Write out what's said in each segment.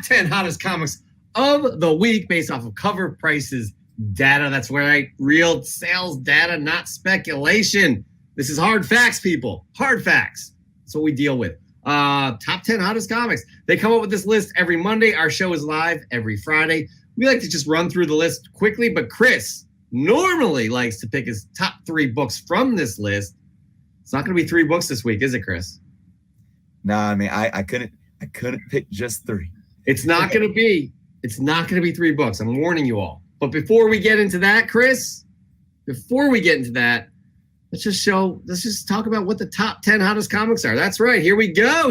10 hottest comics of the week based off of cover prices data. That's right, real sales data, not speculation. This is hard facts, people. Hard facts. That's what we deal with. Top 10 hottest comics. They come up with this list every Monday. Our show is live every Friday. We like to just run through the list quickly, but Chris normally likes to pick his top 3 books from this list. It's not going to be 3 books this week, is it, Chris? Nah, I mean, I couldn't pick just 3. It's not going to be 3 books. I'm warning you all. But before we get into that, Chris, let's just talk about what the top 10 hottest comics are. That's right. Here we go.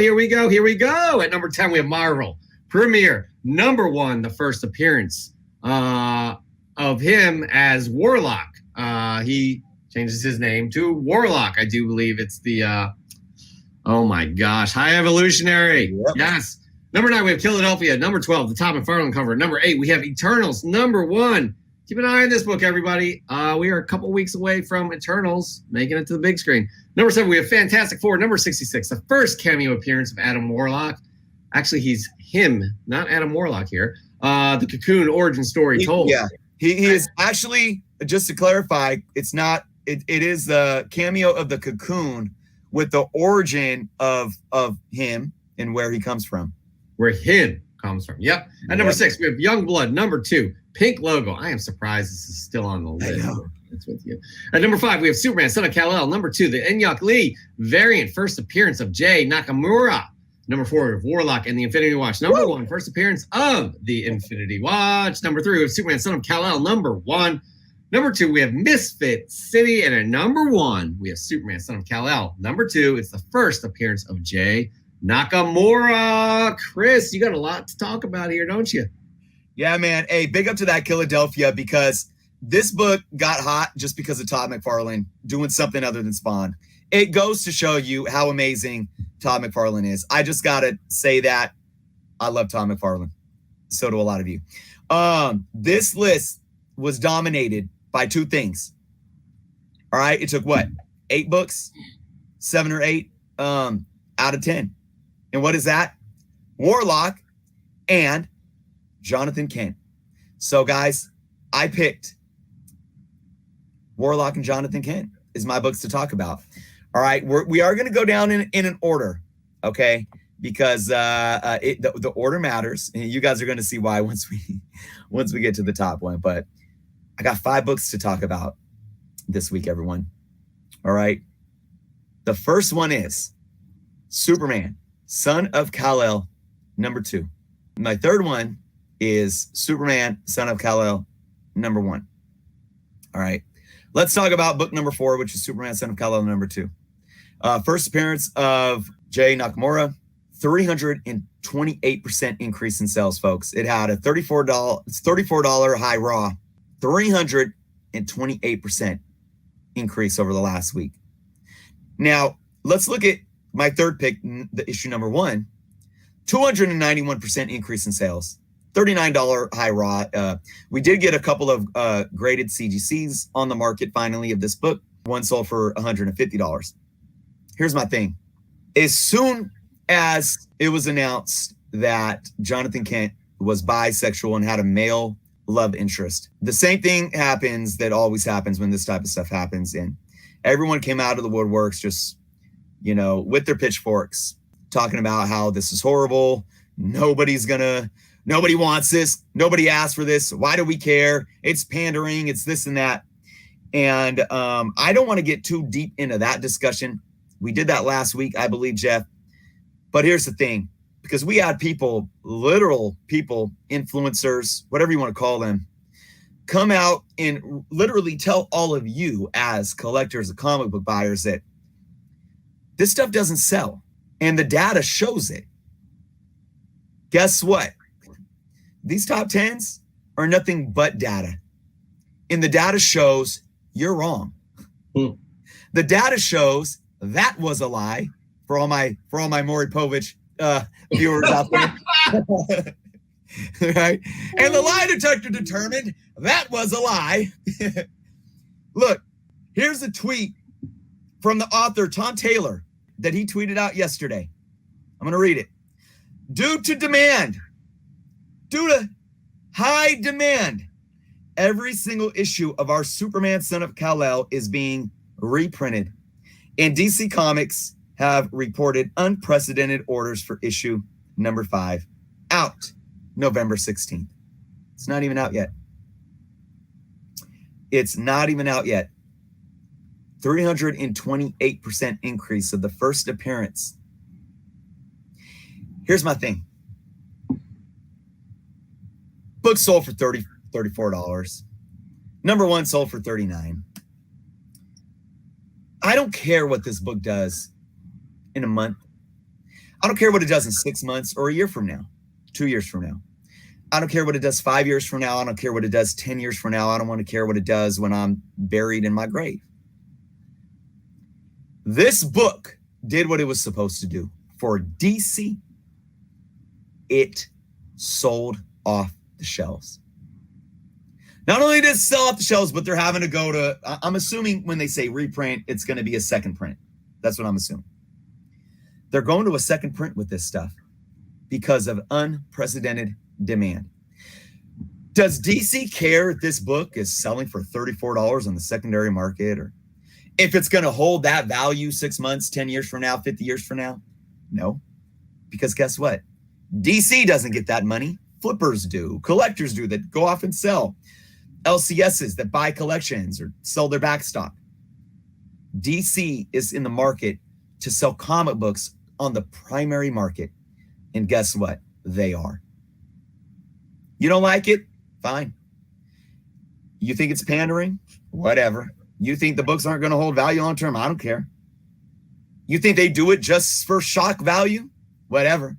At number 10, we have Marvel Premiere. Number 1, the first appearance of him as Warlock. He changes his name to Warlock. I do believe it's the, oh my gosh, High Evolutionary. Yep. Yes. Number 9, we have Philadelphia. Number 12, the Todd McFarlane cover. Number 8, we have Eternals. Number 1, keep an eye on this book, everybody. We are a couple weeks away from Eternals making it to the big screen. Number 7, we have Fantastic Four. Number 66, the first cameo appearance of Adam Warlock. Actually, he's him, not Adam Warlock here. The Cocoon origin story told. Yeah, he is actually, just to clarify, it is the cameo of the Cocoon with the origin of him and where he comes from. Where him comes from. Yep. At number 6, we have Youngblood. Number 2, pink logo. I am surprised this is still on the list. It's with you. At number 5, we have Superman, Son of Kal-El. Number 2, the Enyaq Lee variant, first appearance of Jay Nakamura. Number 4, we have Warlock and the Infinity Watch. Number 1, first appearance of the Infinity Watch. Number 3, we have Superman, Son of Kal-El. Number 1. Number 2, we have Misfit City. And at number 1, we have Superman, Son of Kal-El. Number 2, it's the first appearance of Jay Nakamura. Chris, you got a lot to talk about here, don't you? Yeah, man. Hey, big up to that Philadelphia, because this book got hot just because of Todd McFarlane doing something other than Spawn. It goes to show you how amazing Todd McFarlane is. I just got to say that I love Todd McFarlane. So do a lot of you. This list was dominated by 2 things. All right. It took what? 8 books, 7 or 8 out of 10. And what is that? Warlock and Jonathan Kent. So, guys, I picked Warlock and Jonathan Kent is my books to talk about. All right, we are going to go down in an order, okay? Because the order matters, and you guys are going to see why once we get to the top one. But I got 5 books to talk about this week, everyone. All right, the first one is Superman, Son of Kal-El, number 2. My third one is Superman, Son of Kal-El, number 1. All right, let's talk about book number 4, which is Superman, Son of Kal-El, number 2. First appearance of Jay Nakamura, 328% increase in sales, folks. It had a $34 high raw, 328% increase over the last week. Now, let's look at my third pick, the issue number 1, 291% increase in sales, $39 high raw. We did get a couple of graded CGCs on the market finally of this book. One sold for $150. Here's my thing. As soon as it was announced that Jonathan Kent was bisexual and had a male love interest, the same thing happens that always happens when this type of stuff happens. And everyone came out of the woodworks just, with their pitchforks, talking about how this is horrible. Nobody wants this. Nobody asked for this. Why do we care? It's pandering. It's this and that. And I don't want to get too deep into that discussion. We did that last week, I believe, Jeff. But here's the thing, because we had people, literal people, influencers, whatever you want to call them, come out and literally tell all of you as collectors of comic book buyers that this stuff doesn't sell. And the data shows it. Guess what? These top 10s are nothing but data. And the data shows you're wrong. The data shows that was a lie for all my Maury Povich viewers out there. Right? And the lie detector determined that was a lie. Look, here's a tweet from the author, Tom Taylor, that he tweeted out yesterday. I'm going to read it. Due to demand due to high demand, every single issue of our Superman Son of Kal-El is being reprinted. And DC Comics have reported unprecedented orders for issue number 5, out November 16th. It's not even out yet. It's not even out yet. 328% increase of the first appearance. Here's my thing. Book sold for $34. Number 1 sold for $39. I don't care what this book does in a month. I don't care what it does in 6 months or a year from now, 2 years from now. I don't care what it does 5 years from now. I don't care what it does 10 years from now. I don't want to care what it does when I'm buried in my grave. This book did what it was supposed to do. For DC, it sold off the shelves. Not only did it sell off the shelves, but they're having to go to, I'm assuming when they say reprint, it's going to be a second print. That's what I'm assuming. They're going to a second print with this stuff because of unprecedented demand. Does DC care if this book is selling for $34 on the secondary market, or if it's going to hold that value 6 months, 10 years from now, 50 years from now? No, because guess what? DC doesn't get that money. Flippers do, collectors do, that go off and sell. LCSs that buy collections or sell their back stock. DC is in the market to sell comic books on the primary market. And guess what? They are. You don't like it? Fine. You think it's pandering? Whatever. You think the books aren't going to hold value long term? I don't care. You think they do it just for shock value? Whatever.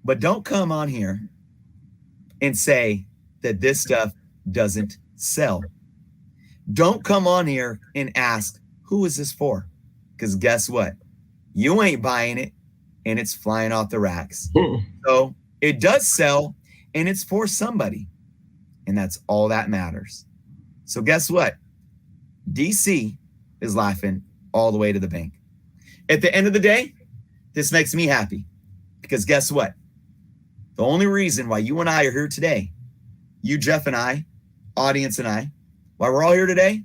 But don't come on here and say that this stuff doesn't sell. Don't come on here and ask, who is this for? Because guess what? You ain't buying it, and it's flying off the racks. So it does sell, and it's for somebody. And that's all that matters. So guess what? DC is laughing all the way to the bank. At the end of the day, this makes me happy. Because guess what? The only reason why you and I are here today, you, Jeff, and I, audience and I, why we're all here today,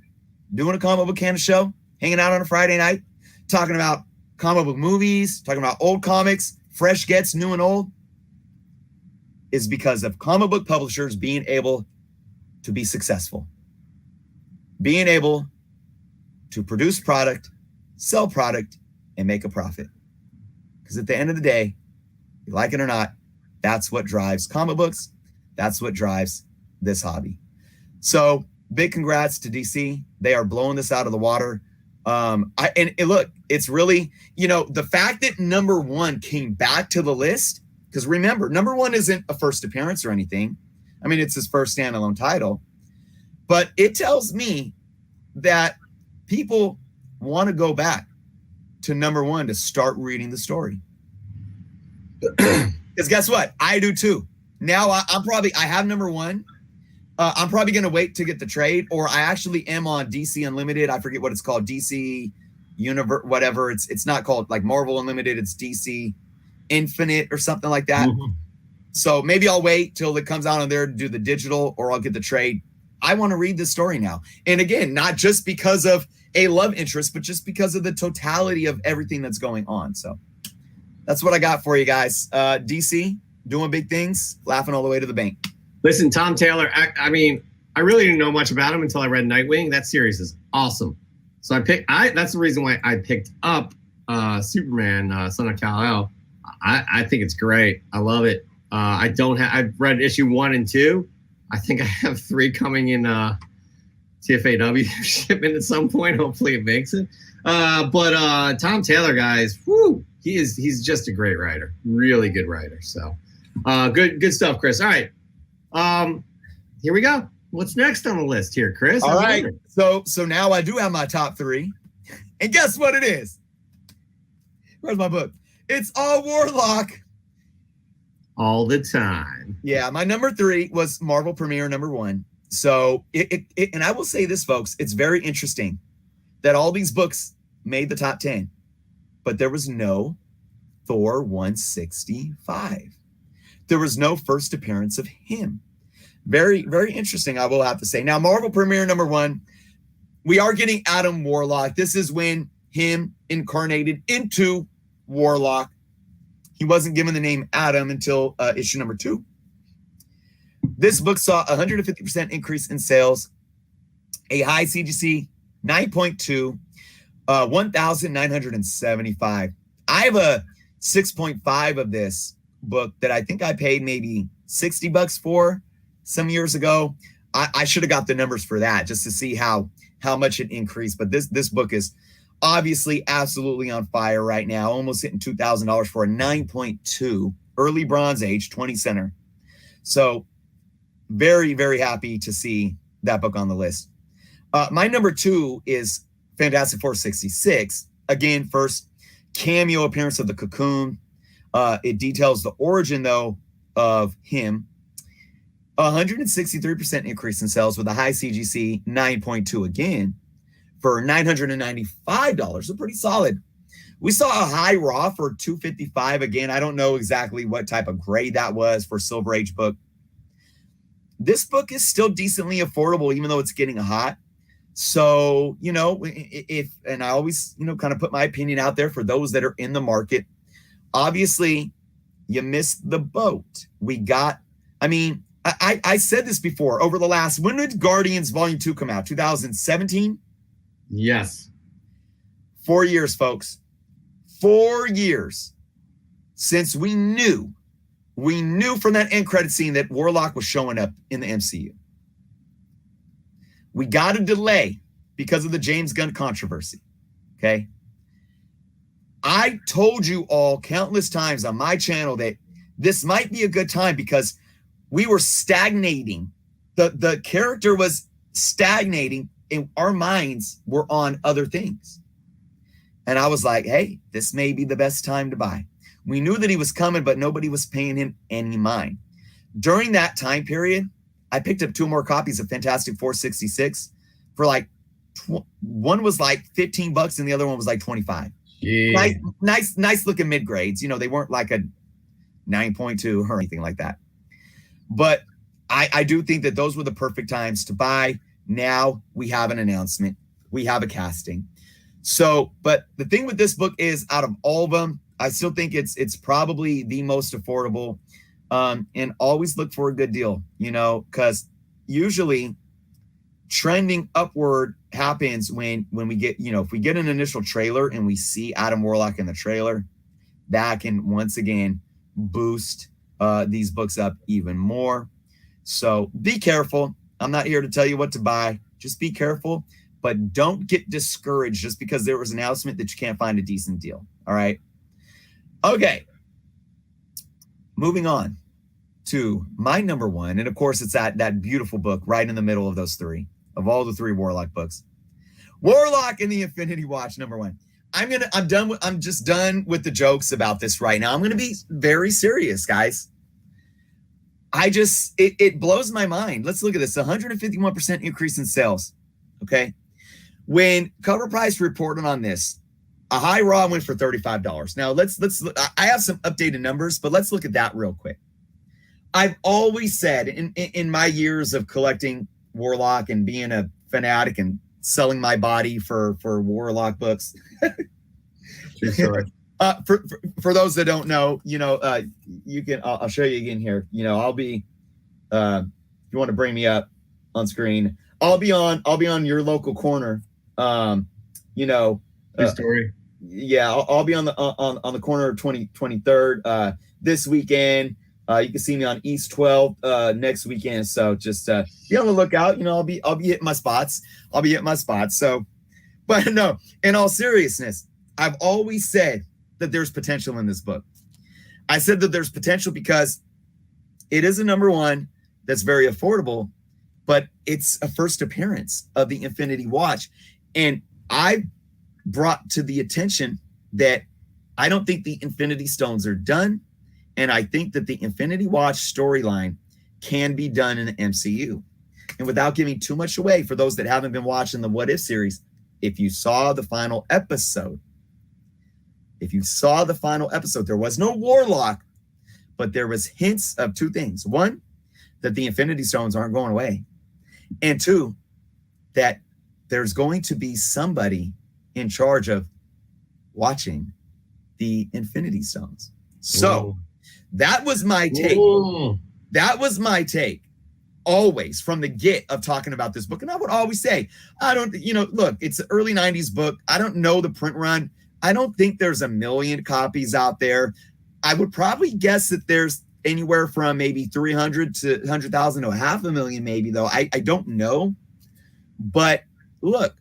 doing a comic book Canada show, hanging out on a Friday night, talking about comic book movies, talking about old comics, fresh gets, new and old, is because of comic book publishers being able to be successful. Being able to produce product, sell product, and make a profit. Because at the end of the day, you like it or not, that's what drives comic books. That's what drives this hobby. So big congrats to DC. They are blowing this out of the water. And look, it's really, the fact that number 1 came back to the list, because remember, number 1 isn't a first appearance or anything. I mean, it's his first standalone title. But it tells me that people want to go back to number 1 to start reading the story. Because guess what? I do too. Now I have number 1. I'm probably going to wait to get the trade, or I actually am on DC Unlimited. I forget what it's called. DC Universe, whatever. It's not called like Marvel Unlimited. It's DC Infinite or something like that. Mm-hmm. So maybe I'll wait till it comes out on there to do the digital, or I'll get the trade. I want to read this story now. And again, not just because of a love interest, but just because of the totality of everything that's going on. So that's what I got for you guys. DC doing big things, laughing all the way to the bank. Listen, Tom Taylor, I mean, I really didn't know much about him until I read Nightwing. That series is awesome. So that's the reason why I picked up Superman, Son of Kal-El. I think it's great. I love it. I've read issue 1 and 2. I think I have 3 coming in TFAW shipment at some point. Hopefully it makes it. But Tom Taylor, guys, he's just a great writer. Really good writer. So good stuff, Chris. All right. Here we go. What's next on the list here, Chris? All right. So now I do have my top 3. And guess what it is? Where's my book? It's all Warlock. All the time. Yeah, my number 3 was Marvel Premiere number 1. So and I will say this, folks, it's very interesting that all these books made the top 10, but there was no Thor 165. there was no first appearance of him. Very, very interesting, I will have to say. Now, Marvel Premiere number 1, we are getting Adam Warlock. This is when him incarnated into Warlock. He wasn't given the name Adam until issue number 2. This book saw a 150% increase in sales, a high CGC 9.2, 1,975. I have a 6.5 of this book that I think I paid maybe $60 for some years ago. I should have got the numbers for that just to see how much it increased. But this book is obviously absolutely on fire right now, almost hitting $2,000 for a 9.2 early Bronze Age 20 center. So very, very happy to see that book on the list. My number 2 is Fantastic Four 66. Again, first cameo appearance of the Cocoon. It details the origin, though, of him. 163% increase in sales with a high CGC 9.2 again for $995. So pretty solid. We saw a high raw for $255 again. I don't know exactly what type of grade that was for Silver Age book. This book is still decently affordable, even though it's getting hot. So, and I always, kind of put my opinion out there for those that are in the market. Obviously, you missed the boat. I said this before over the last, when did Guardians Volume 2 come out? 2017? Yes. 4 years, folks. 4 years since we knew from that end credit scene that Warlock was showing up in the MCU. We got a delay because of the James Gunn controversy. Okay. I told you all countless times on my channel that this might be a good time because we were stagnating. The character was stagnating and our minds were on other things. And I was like, hey, this may be the best time to buy. We knew that he was coming, but nobody was paying him any mind. During that time period, I picked up 2 more copies of Fantastic Four 66 for one was like $15 and the other one was like $25. Yeah. Nice looking mid grades. They weren't like a 9.2 or anything like that. But I do think that those were the perfect times to buy. Now we have an announcement. We have a casting. So, but the thing with this book is, out of all of them, I still think it's probably the most affordable. And always look for a good deal, because usually trending upward happens when we get, if we get an initial trailer and we see Adam Warlock in the trailer, that can once again boost these books up even more. So be careful. I'm not here to tell you what to buy. Just be careful, but don't get discouraged just because there was an announcement that you can't find a decent deal. All right. Okay. Moving on to my number 1. And of course, it's that beautiful book right in the middle of those 3, of all the 3 Warlock books. Warlock and the Infinity Watch, number 1. I'm just done with the jokes about this right now. I'm going to be very serious, guys. It blows my mind. Let's look at this. 151% increase in sales. Okay. When Cover Price reported on this, a high raw went for $35. Now let's I have some updated numbers, but let's look at that real quick. I've always said in my years of collecting Warlock and being a fanatic and selling my body for Warlock books. True story. For those that don't know, you can, I'll show you again here. I'll be, if you want to bring me up on screen, I'll be on your local corner. True story. Yeah, I'll be on the corner of 23rd this weekend. You can see me on East 12th next weekend. So just be on the lookout. I'll be hitting my spots. So, but no, in all seriousness, I've always said that there's potential in this book. I said that there's potential because it is a number 1 that's very affordable, but it's a first appearance of the Infinity Watch. And I brought to the attention that I don't think the Infinity Stones are done. And I think that the Infinity Watch storyline can be done in the MCU. And without giving too much away for those that haven't been watching the What If series, if you saw the final episode, there was no Warlock, but there was hints of two things. One, that the Infinity Stones aren't going away. And two, that there's going to be somebody in charge of watching the Infinity Stones. So that was my take. That was my take always from the get of talking about this book. And I would always say, I don't, look, it's an early 90s book. I don't know the print run. I don't think there's 1 million copies out there. I would probably guess that there's anywhere from maybe 300 to 100,000 to 500,000 maybe, though. I don't know. But look,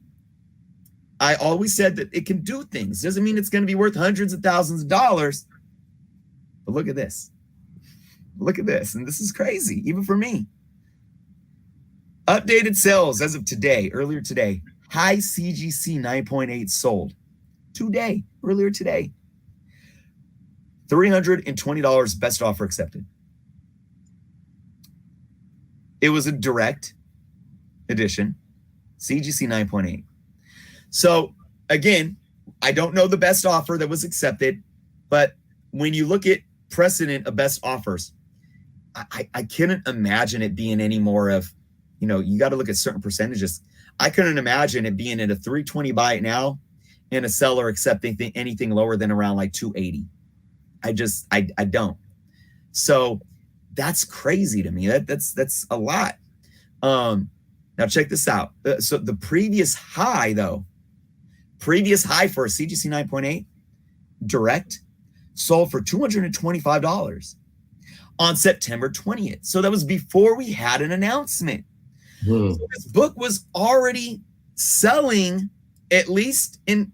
I always said that it can do things. Doesn't mean it's going to be worth hundreds of thousands of dollars. But look at this. Look at this. And this is crazy, even for me. Updated sales as of today, earlier today. High CGC 9.8 sold. Earlier today. $320 best offer accepted. It was a direct edition, CGC 9.8. So again, I don't know the best offer that was accepted, but when you look at precedent of best offers, I couldn't imagine it being any more of, you got to look at certain percentages. I couldn't imagine it being at a 320 buy it now and a seller accepting anything lower than around like 280. I don't. So that's crazy to me. That's a lot. Now check this out. So the previous high for a CGC 9.8 direct sold for $225 on September 20th. So that was before we had an announcement. So this book was already selling, at least in,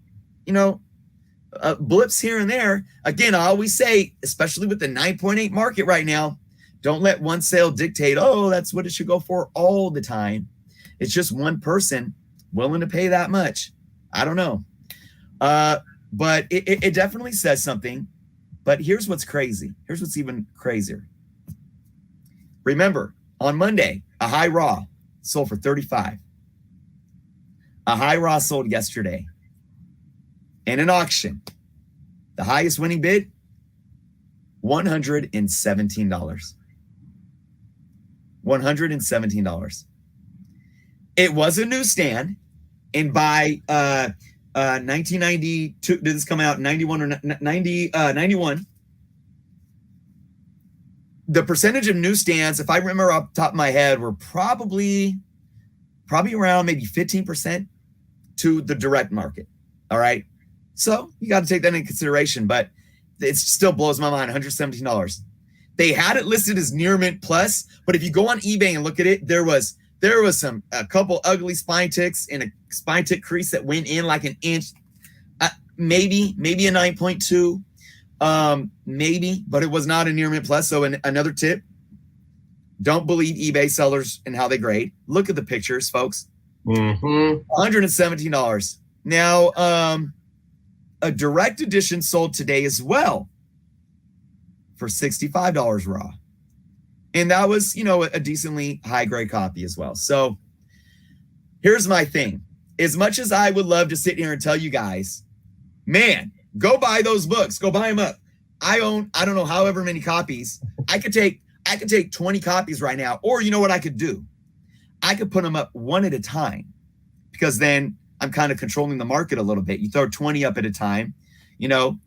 blips here and there. Again, I always say, especially with the 9.8 market right now, don't let one sale dictate, that's what it should go for all the time. It's just one person willing to pay that much. I don't know. But it definitely says something. But here's what's crazy. Here's what's even crazier. Remember, on Monday, a high raw sold for $35. A high raw sold yesterday. In an auction, the highest winning bid, $117. $117. It was a newsstand, and by 1992, did this come out 91 or 91? The percentage of newsstands, if I remember off the top of my head, were probably around maybe 15% to the direct market. All right. So you got to take that into consideration, but it still blows my mind. $117. They had it listed as near mint plus, but if you go on eBay and look at it, there was a couple ugly spine ticks and a spine tick crease that went in like an inch, maybe a 9.2, maybe, but it was not a near mint plus. So another tip, don't believe eBay sellers and how they grade. Look at the pictures, folks. $117. Now, a direct edition sold today as well for $65 raw. And that was, a decently high grade copy as well. So here's my thing. As much as I would love to sit here and tell you guys, man, go buy those books, go buy them up. I don't know, however many copies. I could take 20 copies right now. Or you know what I could do? I could put them up one at a time, because then I'm kind of controlling the market a little bit. You throw 20 up at a time,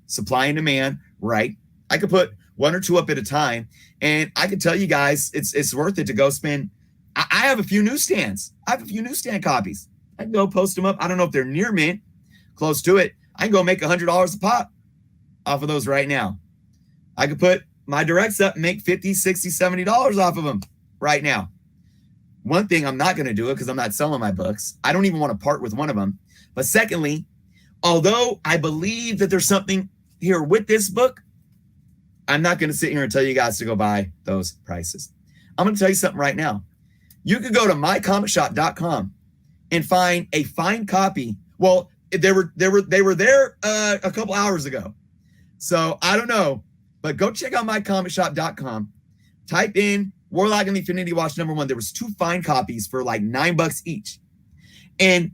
supply and demand, right? I could put one or two up at a time, and I can tell you guys, it's worth it to go spend. I have a few newsstands. I have a few newsstand copies. I can go post them up. I don't know if they're near mint, close to it. I can go make $100 a pop off of those right now. I could put my directs up and make $50, $60, $70 off of them right now. One thing, I'm not going to do it because I'm not selling my books. I don't even want to part with one of them. But secondly, although I believe that there's something here with this book, I'm not going to sit here and tell you guys to go buy those prices. I'm going to tell you something right now. You could go to mycomicshop.com and find a fine copy. Well, they were there a couple hours ago. So I don't know, but go check out mycomicshop.com. Type in Warlock and the Infinity Watch #1. There was 2 fine copies for like $9 each. And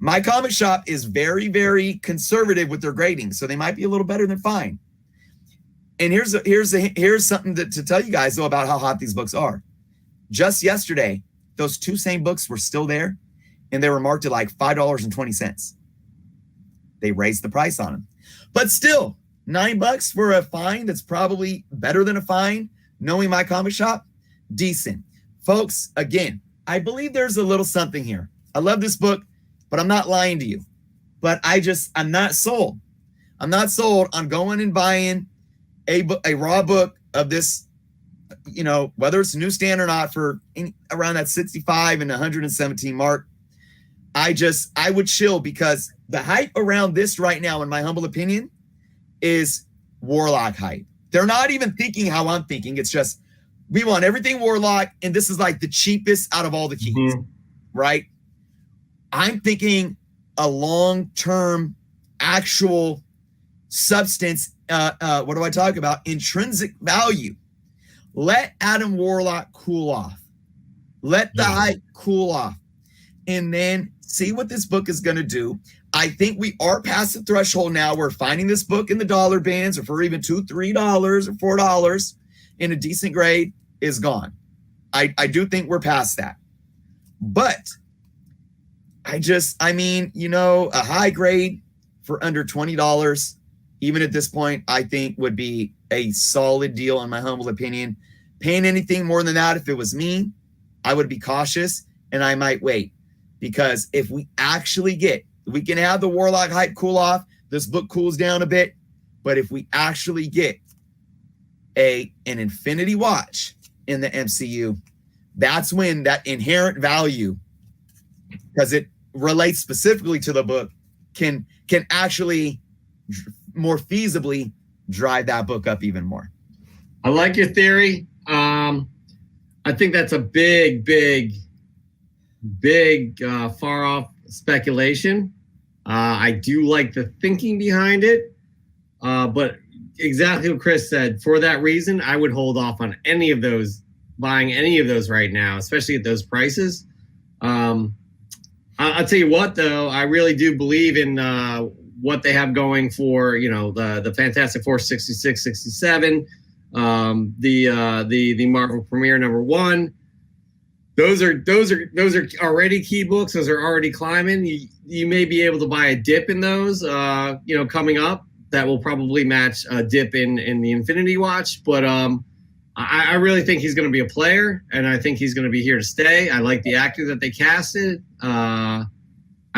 My Comic Shop is very, very conservative with their grading, so they might be a little better than fine. here's something to tell you guys though about how hot these books are. Just yesterday, those two same books were still there, and they were marked at like $5.20. They raised the price on them, but still $9 for a find that's probably better than a find. Knowing my comic shop, decent, folks. Again, I believe there's a little something here. I love this book, but I'm not lying to you. But I'm not sold. I'm not sold on going and buying a raw book of this, whether it's a newsstand or not, for around that 65 and 117 mark. I would chill, because the hype around this right now, in my humble opinion, is Warlock hype. They're not even thinking how I'm thinking. It's just, we want everything Warlock, and this is like the cheapest out of all the keys, right? I'm thinking a long-term actual substance. What do I talk about? Intrinsic value. Let Adam Warlock cool off. Let the hype cool off, and then see what this book is going to do. I think we are past the threshold now. We're finding this book in the dollar bins, or for even $2, $3, or $4 in a decent grade is gone. I do think we're past that. But a high grade for under $20, even at this point, I think would be a solid deal in my humble opinion. Paying anything more than that, if it was me, I would be cautious, and I might wait. Because if we actually we can have the Warlock hype cool off, this book cools down a bit, but if we actually get an Infinity Watch in the MCU, that's when that inherent value, because it relates specifically to the book, can actually more feasibly drive that book up even more. I like your theory. I think that's a big far off speculation. I do like the thinking behind it, but exactly what Chris said. For that reason, I would hold off on buying any of those right now, especially at those prices. I'll tell you what, though, I really do believe in what they have going for, the Fantastic Four 66, 67, the Marvel Premiere #1. Those are already key books. Those are already climbing. You may be able to buy a dip in those, coming up, that will probably match a dip in the Infinity Watch. But I really think he's going to be a player, and I think he's going to be here to stay. I like the actor that they casted. I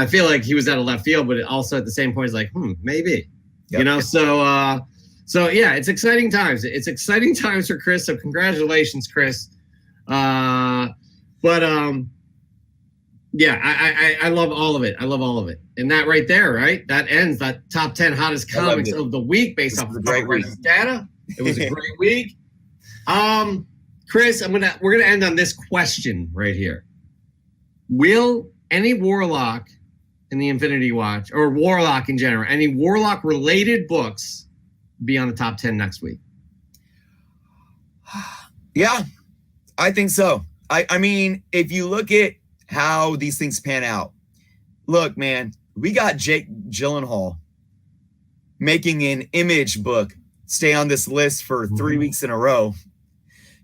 feel like he was out of left field, but also at the same point, it's like, maybe, Yep. So yeah, it's exciting times. It's exciting times for Chris. So congratulations, Chris. But I love all of it. I love all of it. And that right there, right? That ends that top 10 hottest comics of the week based off of great data. It was a great week. Chris, we're gonna end on this question right here. Will any Warlock in the Infinity Watch, or Warlock in general, any Warlock related books be on the top 10 next week? Yeah, I think so. I mean, if you look at how these things pan out, look, man, we got Jake Gyllenhaal making an Image book stay on this list for 3 weeks in a row.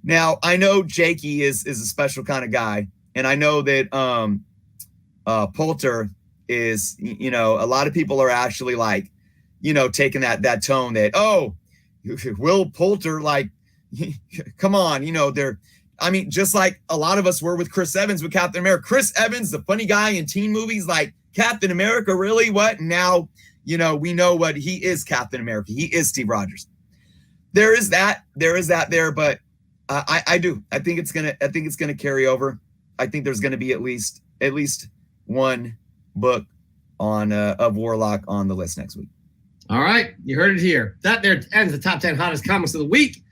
Now, I know Jakey is a special kind of guy, and I know that Poulter is, a lot of people are actually like, taking that tone that, oh, Will Poulter, like, come on, just like a lot of us were with Chris Evans with Captain America. Chris Evans, the funny guy in teen movies, like, Captain America, really? What? And now, we know what he is, Captain America. He is Steve Rogers. There is that there, but I think it's gonna carry over. I think there's gonna be at least one book on of Warlock on the list next week. All right, you heard it here. That there ends the top 10 hottest comics of the week.